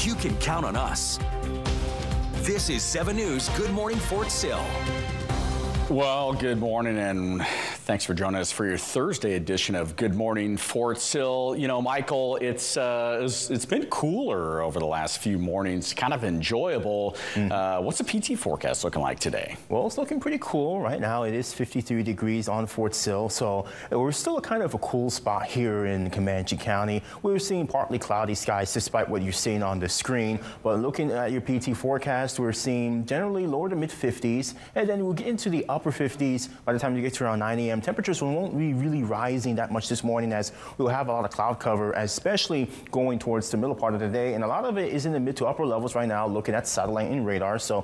you can count on us. This is 7 News Good Morning Fort Sill. Well, good morning, and thanks for joining us for your Thursday edition of Good Morning Fort Sill. You know, Michael, it's been cooler over the last few mornings, kind of enjoyable. What's the PT forecast looking like today? Well, it's looking pretty cool right now. It is 53 degrees on Fort Sill, so we're still kind of a cool spot here in Comanche County. We're seeing partly cloudy skies despite what you're seeing on the screen, but looking at your PT forecast, we're seeing generally lower to mid 50s, and then we'll get into the upper 50s by the time you get to around 9 a.m. Temperatures won't be really rising that much this morning, as we'll have a lot of cloud cover, especially going towards the middle part of the day. And a lot of it is in the mid to upper levels right now, looking at satellite and radar. So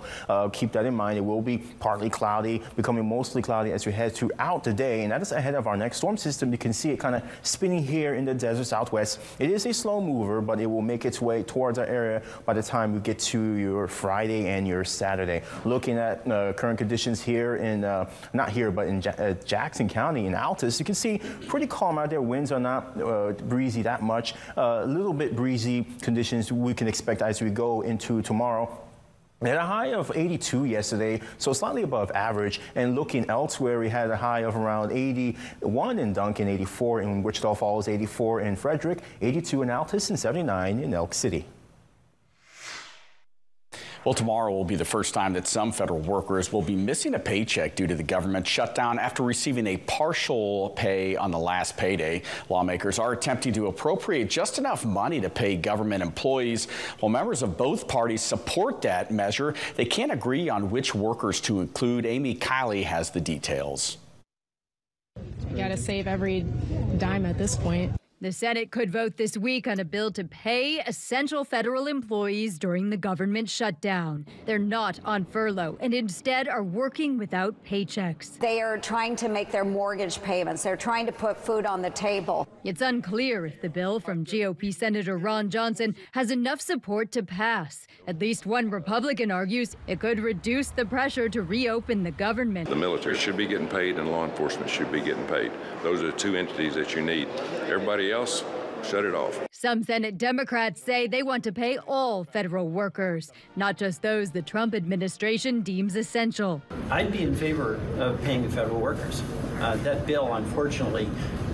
keep that in mind. It will be partly cloudy, becoming mostly cloudy as we head throughout the day. And that is ahead of our next storm system. You can see it kind of spinning here in the desert southwest. It is a slow mover, but it will make its way towards our area by the time we get to your Friday and your Saturday. Looking at current conditions here in not here, but in Jackson County in Altus, you can see pretty calm out there. Winds are not breezy that much. A little bit breezy conditions we can expect as we go into tomorrow. We had a high of 82 yesterday, so slightly above average. And looking elsewhere, we had a high of around 81 in Duncan, 84 in Wichita Falls, 84 in Frederick, 82 in Altus, and 79 in Elk City. Well, tomorrow will be the first time that some federal workers will be missing a paycheck due to the government shutdown after receiving a partial pay on the last payday. Lawmakers are attempting to appropriate just enough money to pay government employees. While members of both parties support that measure, they can't agree on which workers to include. Amy Kiley has the details. You got to save every dime at this point. The Senate could vote this week on a bill to pay essential federal employees during the government shutdown. They're not on furlough and instead are working without paychecks. They are trying to make their mortgage payments. They're trying to put food on the table. It's unclear if the bill from GOP Senator Ron Johnson has enough support to pass. At least one Republican argues it could reduce the pressure to reopen the government. The military should be getting paid and law enforcement should be getting paid. Those are the two entities that you need. Everybody else, shut it off. Some Senate Democrats say they want to pay all federal workers, not just those the Trump administration deems essential. I'd be in favor of paying the federal workers. That bill, unfortunately,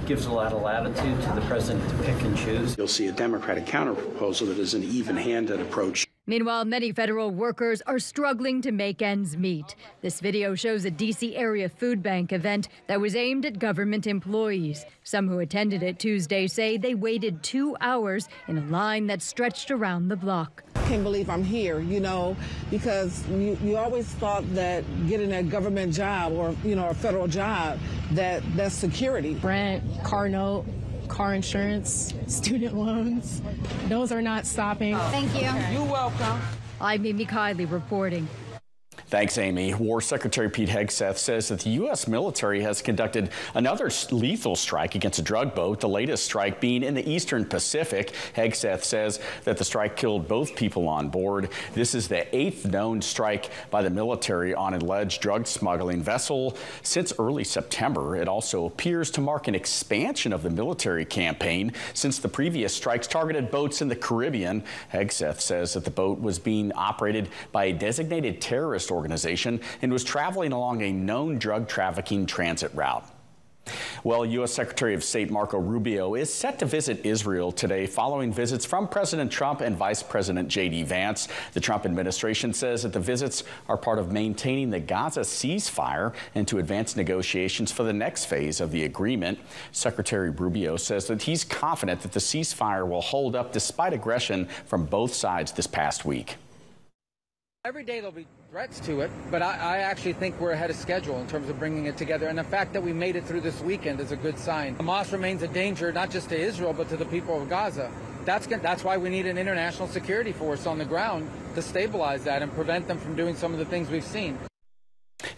gives a lot of latitude to the president to pick and choose. You'll see a Democratic counterproposal that is an even-handed approach. Meanwhile, many federal workers are struggling to make ends meet. This video shows a D.C. area food bank event that was aimed at government employees. Some who attended it Tuesday say they waited 2 hours in a line that stretched around the block. I can't believe I'm here, you know, because you always thought that getting a government job or, you know, a federal job, that's security. Rent, car note, car insurance, student loans, those are not stopping. Thank you. You're welcome. I'm Amy Kiley reporting. Thanks, Amy. War Secretary Pete Hegseth says that the U.S. military has conducted another lethal strike against a drug boat, the latest strike being in the eastern Pacific. Hegseth says that the strike killed both people on board. This is the 8th known strike by the military on an alleged drug smuggling vessel since early September. It also appears to mark an expansion of the military campaign since the previous strikes targeted boats in the Caribbean. Hegseth says that the boat was being operated by a designated terrorist organization and was traveling along a known drug trafficking transit route. Well, U.S. Secretary of State Marco Rubio is set to visit Israel today following visits from President Trump and Vice President J.D. Vance. The Trump administration says that the visits are part of maintaining the Gaza ceasefire and to advance negotiations for the next phase of the agreement. Secretary Rubio says that he's confident that the ceasefire will hold up despite aggression from both sides this past week. Every day there'll be threats to it, but I actually think we're ahead of schedule in terms of bringing it together. And the fact that we made it through this weekend is a good sign. Hamas remains a danger not just to Israel, but to the people of Gaza. That's why we need an international security force on the ground to stabilize that and prevent them from doing some of the things we've seen.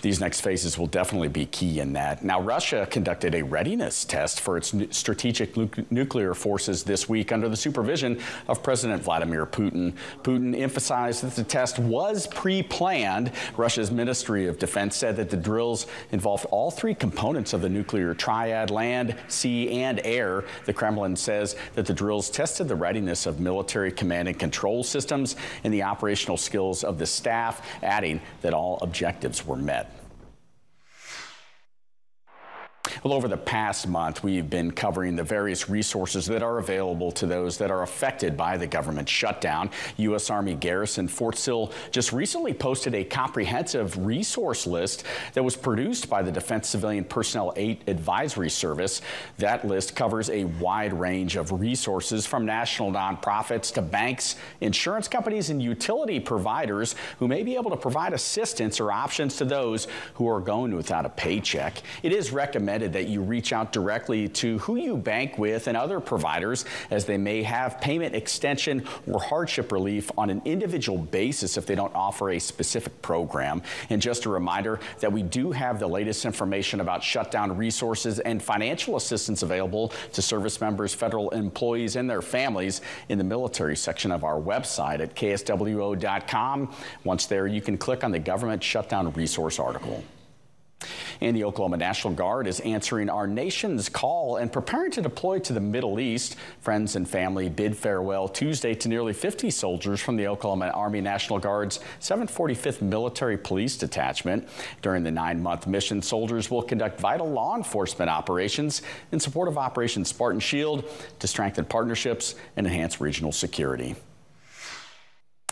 These next phases will definitely be key in that. Now, Russia conducted a readiness test for its strategic nuclear forces this week under the supervision of President Vladimir Putin. Putin emphasized that the test was pre-planned. Russia's Ministry of Defense said that the drills involved all three components of the nuclear triad: land, sea, and air. The Kremlin says that the drills tested the readiness of military command and control systems and the operational skills of the staff, adding that all objectives were met. Well, over the past month, we've been covering the various resources that are available to those that are affected by the government shutdown. U.S. Army Garrison Fort Sill just recently posted a comprehensive resource list that was produced by the Defense Civilian Personnel Advisory Service. That list covers a wide range of resources from national nonprofits to banks, insurance companies, and utility providers who may be able to provide assistance or options to those who are going without a paycheck. It is recommended that you reach out directly to who you bank with and other providers, as they may have payment extension or hardship relief on an individual basis if they don't offer a specific program. And just a reminder that we do have the latest information about shutdown resources and financial assistance available to service members, federal employees, and their families in the military section of our website at kswo.com. Once there, you can click on the government shutdown resource article. And the Oklahoma National Guard is answering our nation's call and preparing to deploy to the Middle East. Friends and family bid farewell Tuesday to nearly 50 soldiers from the Oklahoma Army National Guard's 745th Military Police Detachment. During the 9-month mission, soldiers will conduct vital law enforcement operations in support of Operation Spartan Shield to strengthen partnerships and enhance regional security.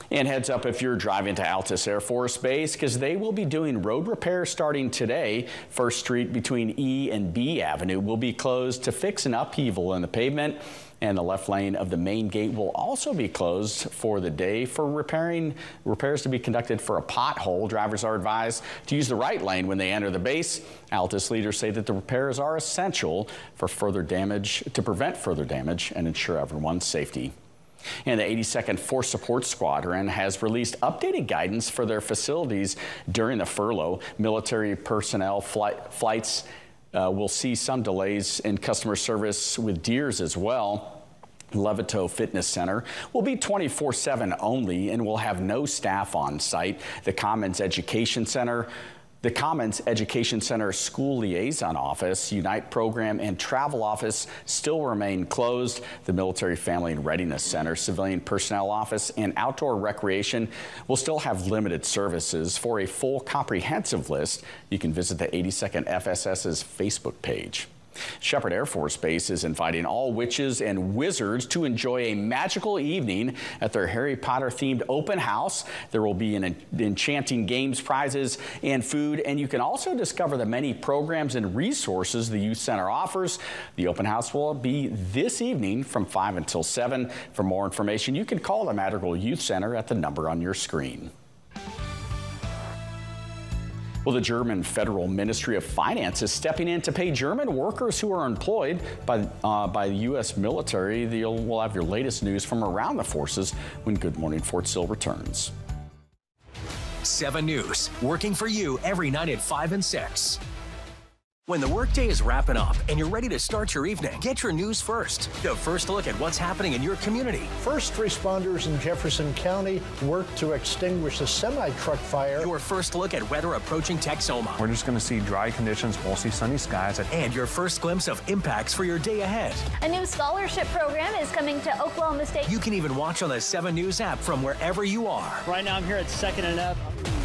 And heads up if you're driving to Altus Air Force Base, because they will be doing road repairs starting today. First Street between E and B Avenue will be closed to fix an upheaval in the pavement, and the left lane of the main gate will also be closed for the day for repairs to be conducted for a pothole. Drivers are advised to use the right lane when they enter the base. Altus leaders say that the repairs are essential for to prevent further damage and ensure everyone's safety. And the 82nd Force Support Squadron has released updated guidance for their facilities during the furlough. Military personnel flights will see some delays in customer service with Deers as well. Levittow Fitness Center will be 24/7 only and will have no staff on site. The Commons Education Center School Liaison Office, Unite Program, and Travel Office still remain closed. The Military Family and Readiness Center, Civilian Personnel Office, and Outdoor Recreation will still have limited services. For a full comprehensive list, you can visit the 82nd FSS's Facebook page. Shepherd Air Force Base is inviting all witches and wizards to enjoy a magical evening at their Harry Potter themed open house. There will be an enchanting games, prizes, and food, and you can also discover the many programs and resources the Youth Center offers. The open house will be this evening from 5 until 7. For more information, you can call the Madrigal Youth Center at the number on your screen. Well, the German Federal Ministry of Finance is stepping in to pay German workers who are employed by the U.S. military. We'll have your latest news from around the forces when Good Morning Fort Sill returns. 7 News, working for you every night at 5 and 6. When the workday is wrapping up and you're ready to start your evening, get your news first. The first look at what's happening in your community. First responders in Jefferson County worked to extinguish a semi-truck fire. Your first look at weather approaching Texoma. We're just going to see dry conditions, mostly sunny skies. And your first glimpse of impacts for your day ahead. A new scholarship program is coming to Oklahoma State. You can even watch on the 7 News app from wherever you are. Right now I'm here at 2nd and F.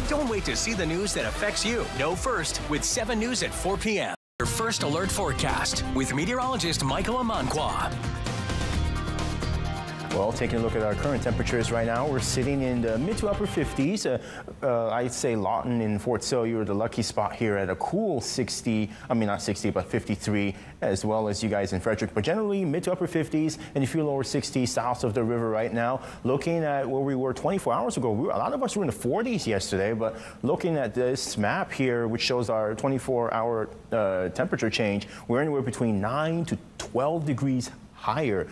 Don't wait to see the news that affects you. Know first with 7 News at 4 p.m. Your first alert forecast with meteorologist Michael Amanqua. Well, taking a look at our current temperatures right now, we're sitting in the mid to upper 50s. I'd say Lawton in Fort Sill, you're the lucky spot here at a cool 60, I mean not 60, but 53, as well as you guys in Frederick. But generally mid to upper 50s, and if you lower 60s south of the river right now. Looking at where we were 24 hours ago, a lot of us were in the 40s yesterday, but looking at this map here, which shows our 24-hour temperature change, we're anywhere between 9 to 12 degrees higher.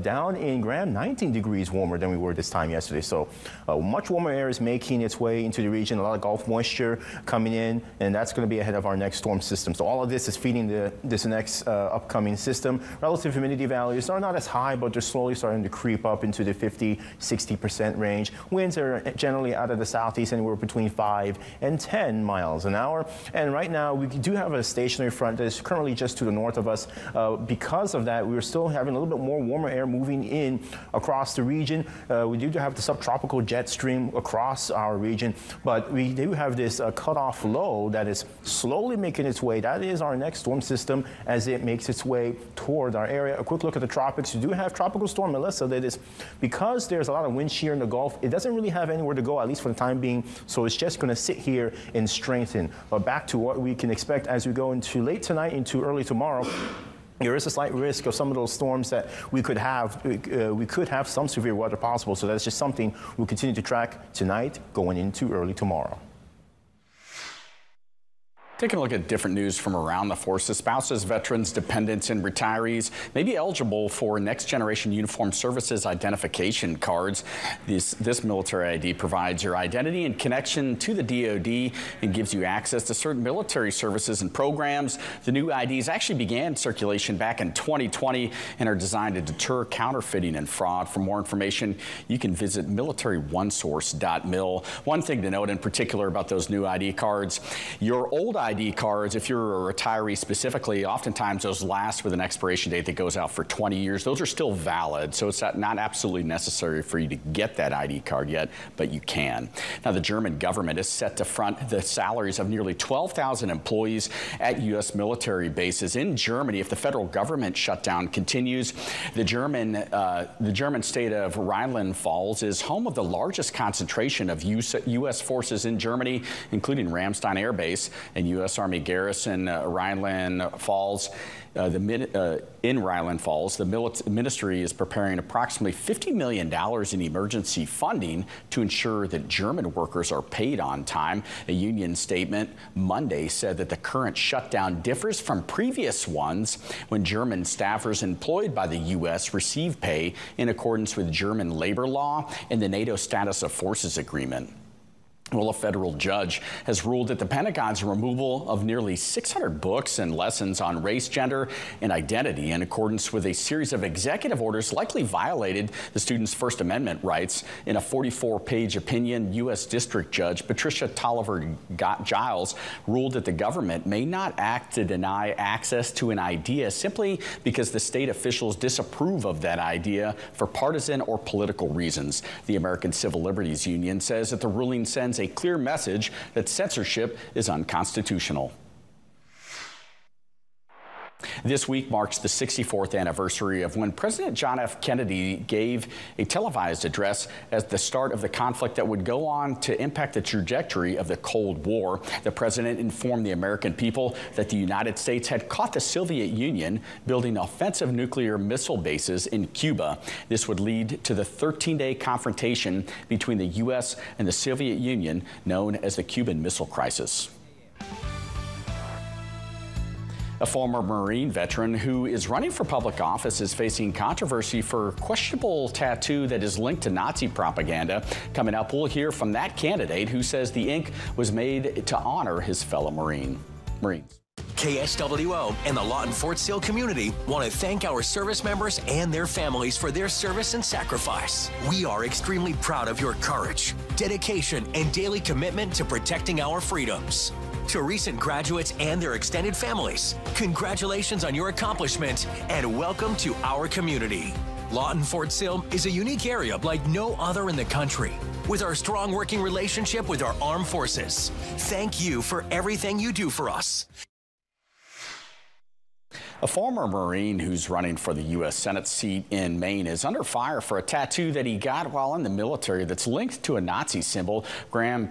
Down in Graham, 19 degrees warmer than we were this time yesterday. So much warmer air is making its way into the region. A lot of Gulf moisture coming in, and that's going to be ahead of our next storm system. So all of this is feeding this next upcoming system. Relative humidity values are not as high, but they're slowly starting to creep up into the 50–60% range. Winds are generally out of the southeast anywhere between 5 and 10 miles an hour. And right now we do have a stationary front that is currently just to the north of us. Because of that, we're still having a little bit more warmer air moving in across the region. We do have the subtropical jet stream across our region, but we do have this cutoff low that is slowly making its way. That is our next storm system as it makes its way toward our area. A quick look at the tropics. You do have Tropical Storm Melissa that is, because there's a lot of wind shear in the Gulf, it doesn't really have anywhere to go, at least for the time being, so it's just going to sit here and strengthen. But back to what we can expect as we go into late tonight into early tomorrow. There is a slight risk of some of those storms that we could have. We could have some severe weather possible, so that's just something we'll continue to track tonight going into early tomorrow. Taking a look at different news from around the forces. Spouses, veterans, dependents, and retirees may be eligible for Next Generation Uniformed Services identification cards. This military ID provides your identity and connection to the DoD and gives you access to certain military services and programs. The new IDs actually began circulation back in 2020 and are designed to deter counterfeiting and fraud. For more information, you can visit militaryonesource.mil. One thing to note in particular about those new ID cards, your old ID cards, if you're a retiree specifically, oftentimes those last with an expiration date that goes out for 20 years. Those are still valid, so it's not absolutely necessary for you to get that ID card yet, but you can. Now, the German government is set to front the salaries of nearly 12,000 employees at U.S. military bases in Germany if the federal government shutdown continues. The German state of Rhineland-Pfalz is home of the largest concentration of U.S. forces in Germany, including Ramstein Air Base and U.S. Army garrison Rhineland-Pfalz. In Rhineland-Pfalz, the ministry is preparing approximately $50 million in emergency funding to ensure that German workers are paid on time. A union statement Monday said that the current shutdown differs from previous ones when German staffers employed by the U.S. receive pay in accordance with German labor law and the NATO Status of Forces Agreement. Well, a federal judge has ruled that the Pentagon's removal of nearly 600 books and lessons on race, gender, and identity in accordance with a series of executive orders likely violated the students' First Amendment rights. In a 44-page opinion, U.S. District Judge Patricia Tolliver-Giles ruled that the government may not act to deny access to an idea simply because the state officials disapprove of that idea for partisan or political reasons. The American Civil Liberties Union says that the ruling sends a clear message that censorship is unconstitutional. This week marks the 64th anniversary of when President John F. Kennedy gave a televised address at the start of the conflict that would go on to impact the trajectory of the Cold War. The president informed the American people that the United States had caught the Soviet Union building offensive nuclear missile bases in Cuba. This would lead to the 13-day confrontation between the U.S. and the Soviet Union, known as the Cuban Missile Crisis. A former Marine veteran who is running for public office is facing controversy for a questionable tattoo that is linked to Nazi propaganda. Coming up, we'll hear from that candidate who says the ink was made to honor his fellow Marines. KSWO and the Lawton Fort Sill community want to thank our service members and their families for their service and sacrifice. We are extremely proud of your courage, dedication, and daily commitment to protecting our freedoms. To recent graduates and their extended families, congratulations on your accomplishment and welcome to our community. Lawton Fort Sill is a unique area like no other in the country. With our strong working relationship with our armed forces, thank you for everything you do for us. A former Marine who's running for the U.S. Senate seat in Maine is under fire for a tattoo that he got while in the military that's linked to a Nazi symbol. Graham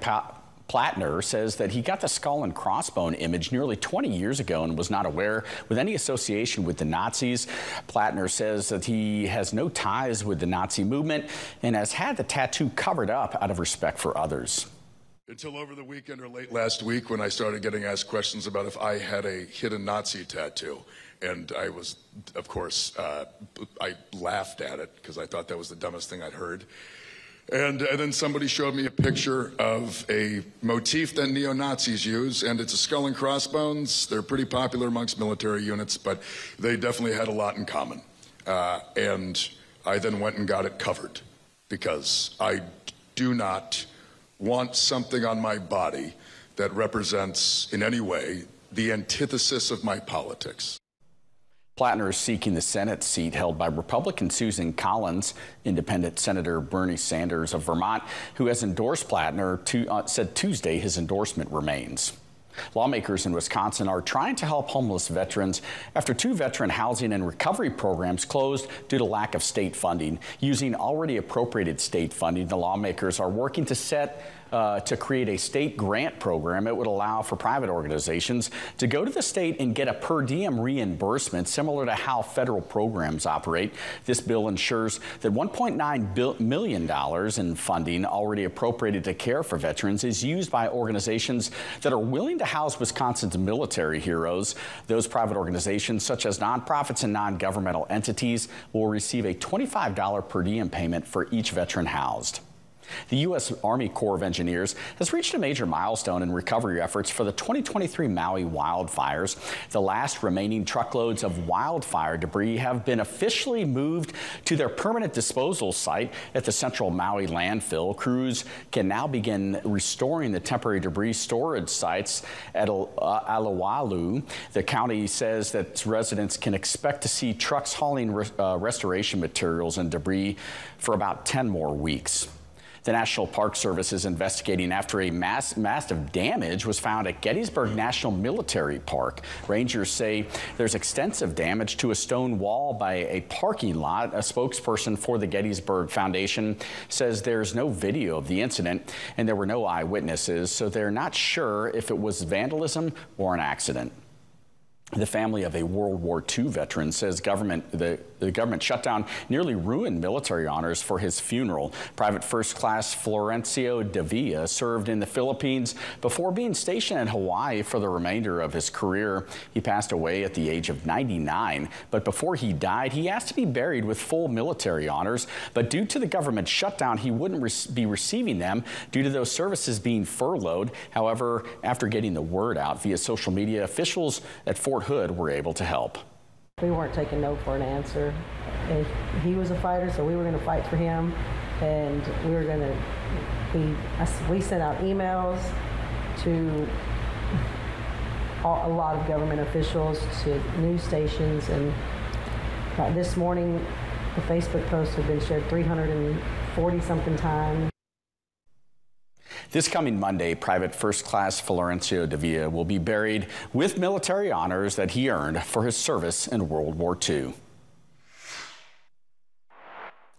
Plattner says that he got the skull and crossbone image nearly 20 years ago and was not aware with any association with the Nazis. Plattner says that he has no ties with the Nazi movement and has had the tattoo covered up out of respect for others. Until over the weekend or late last week when I started getting asked questions about if I had a hidden Nazi tattoo. And I was, of course, I laughed at it because I thought that was the dumbest thing I'd heard. And then somebody showed me a picture of a motif that neo-Nazis use, and it's a skull and crossbones. They're pretty popular amongst military units, but they definitely had a lot in common. And I then went and got it covered because I do not want something on my body that represents in any way the antithesis of my politics. Plattner is seeking the Senate seat held by Republican Susan Collins. Independent Senator Bernie Sanders of Vermont, who has endorsed Plattner, said Tuesday his endorsement remains. Lawmakers in Wisconsin are trying to help homeless veterans after 2 veteran housing and recovery programs closed due to lack of state funding. Using already appropriated state funding, the lawmakers are working to create a state grant program. It would allow for private organizations to go to the state and get a per diem reimbursement similar to how federal programs operate. This bill ensures that $1.9 million in funding already appropriated to care for veterans is used by organizations that are willing to house Wisconsin's military heroes. Those private organizations, such as nonprofits and non-governmental entities, will receive a $25 per diem payment for each veteran housed. The U.S. Army Corps of Engineers has reached a major milestone in recovery efforts for the 2023 Maui wildfires. The last remaining truckloads of wildfire debris have been officially moved to their permanent disposal site at the Central Maui landfill. Crews can now begin restoring the temporary debris storage sites at Alawalu. The county says that residents can expect to see trucks hauling restoration materials and debris for about 10 more weeks. The National Park Service is investigating after a massive damage was found at Gettysburg National Military Park. Rangers say there's extensive damage to a stone wall by a parking lot. A spokesperson for the Gettysburg Foundation says there's no video of the incident and there were no eyewitnesses, so they're not sure if it was vandalism or an accident. The family of a World War II veteran says the government shutdown nearly ruined military honors for his funeral. Private First Class Florencio de Villa served in the Philippines before being stationed in Hawaii for the remainder of his career. He passed away at the age of 99, but before he died, he asked to be buried with full military honors. But due to the government shutdown, he wouldn't be receiving them due to those services being furloughed. However, after getting the word out via social media, officials at Fort Hood were able to help. We weren't taking no for an answer. And he was a fighter, so we were going to fight for him, and we were going to. We sent out emails to a lot of government officials, to news stations, and this morning the Facebook posts have been shared 340-something times. This coming Monday, Private First Class Florencio de Villa will be buried with military honors that he earned for his service in World War II.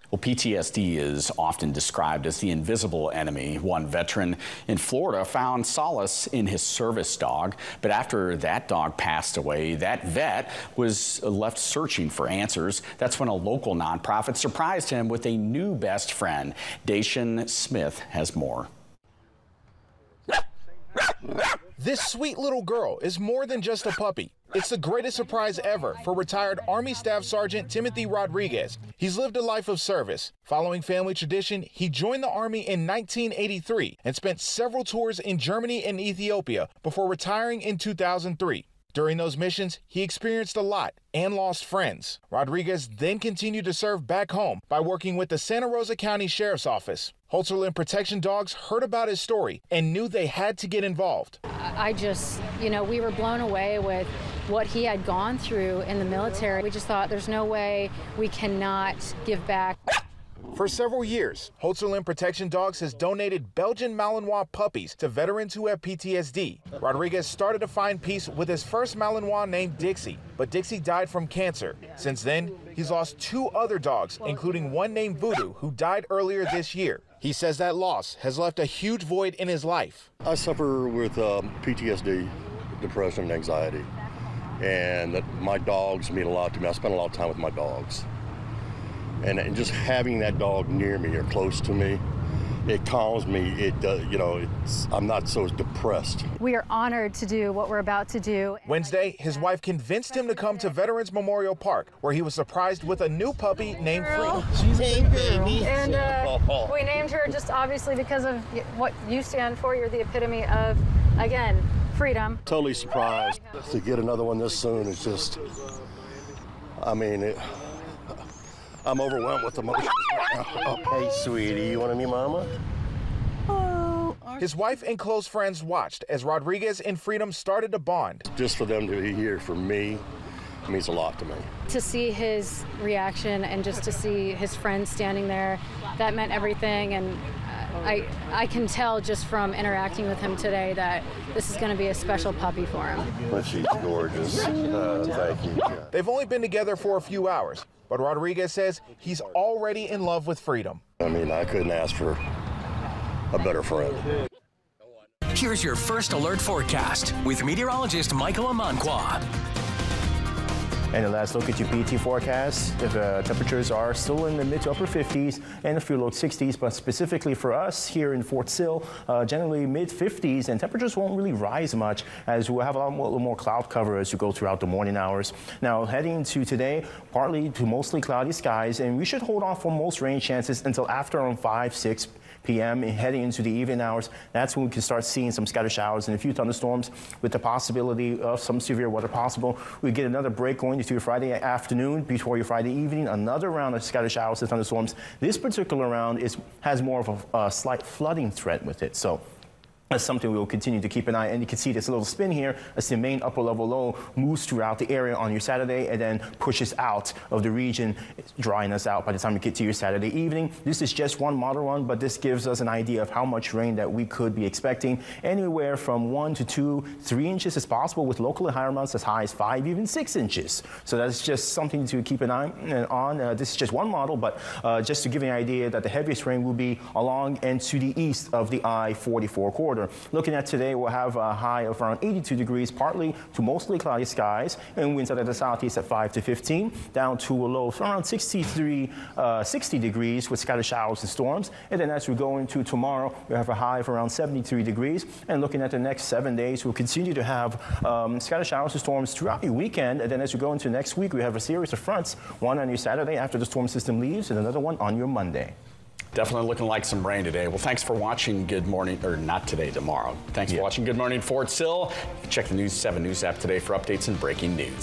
Well, PTSD is often described as the invisible enemy. One veteran in Florida found solace in his service dog, but after that dog passed away, that vet was left searching for answers. That's when a local nonprofit surprised him with a new best friend. Dacian Smith has more. This sweet little girl is more than just a puppy. It's the greatest surprise ever for retired Army Staff Sergeant Timothy Rodriguez. He's lived a life of service. Following family tradition, he joined the Army in 1983 and spent several tours in Germany and Ethiopia before retiring in 2003. During those missions, he experienced a lot and lost friends. Rodriguez then continued to serve back home by working with the Santa Rosa County Sheriff's Office. Holzerland Protection Dogs heard about his story and knew they had to get involved. I just, we were blown away with what he had gone through in the military. We just thought there's no way we cannot give back. For several years, Holzerland Protection Dogs has donated Belgian Malinois puppies to veterans who have PTSD. Rodriguez started to find peace with his first Malinois named Dixie, but Dixie died from cancer. Since then, he's lost 2 other dogs, including one named Voodoo, who died earlier this year. He says that loss has left a huge void in his life. I suffer with PTSD, depression, and anxiety, and my dogs mean a lot to me. I spend a lot of time with my dogs. And just having that dog near me or close to me it calms me. It you know, I'm not so depressed. We are honored to do what we're about to do. Wednesday, his wife convinced him to come to Veterans Memorial Park, where he was surprised with a new puppy named Freedom. She's a big baby. And we named her just obviously because of what you stand for. You're the epitome of, again, freedom. Totally surprised to get another one this soon. It's just, I mean, I'm overwhelmed with emotions right now. Hey, sweetie, you want to meet Mama? His wife and close friends watched as Rodriguez and Freedom started to bond. Just for them to be here for me means a lot to me. To see his reaction and just to see his friends standing there, that meant everything. And I can tell just from interacting with him today that this is going to be a special puppy for him. But she's gorgeous. Thank you. They've only been together for a few hours, but Rodriguez says he's already in love with Freedom. I mean, I couldn't ask for a better friend. Here's your first alert forecast with meteorologist Michael Amanqua. And the last look at your PT forecast. The temperatures are still in the mid to upper 50s and a few low 60s, but specifically for us here in Fort Sill, generally mid 50s, and temperatures won't really rise much as we'll have a little more cloud cover as you go throughout the morning hours. Now heading into today, partly to mostly cloudy skies, and we should hold off for most rain chances until after around 5-6 p.m. and heading into the evening hours. That's when we can start seeing some scattered showers and a few thunderstorms with the possibility of some severe weather possible. We get another break going into your Friday afternoon before your Friday evening, another round of scattered showers and thunderstorms. This particular round has more of a slight flooding threat with it. So that's something we'll continue to keep an eye on. And you can see this little spin here as the main upper level low moves throughout the area on your Saturday and then pushes out of the region, drying us out by the time you get to your Saturday evening. This is just one model run, but this gives us an idea of how much rain that we could be expecting. Anywhere from 1 to 2, 3 inches is possible, with locally higher amounts as high as 5, even 6 inches. So that's just something to keep an eye on. This is just one model, but just to give you an idea that the heaviest rain will be along and to the east of the I-44 corridor. Looking at today, we'll have a high of around 82 degrees, partly to mostly cloudy skies, and winds out of the southeast at 5 to 15, down to a low of around 60 degrees with scattered showers and storms. And then as we go into tomorrow, we have a high of around 73 degrees. And looking at the next 7 days, we'll continue to have scattered showers and storms throughout your weekend. And then as we go into next week, we have a series of fronts, one on your Saturday after the storm system leaves, and another one on your Monday. Definitely looking like some rain today. Well, thanks for watching Good Morning, or not today, tomorrow. Thanks for watching Good Morning Fort Sill. Check the News 7 News app today for updates and breaking news.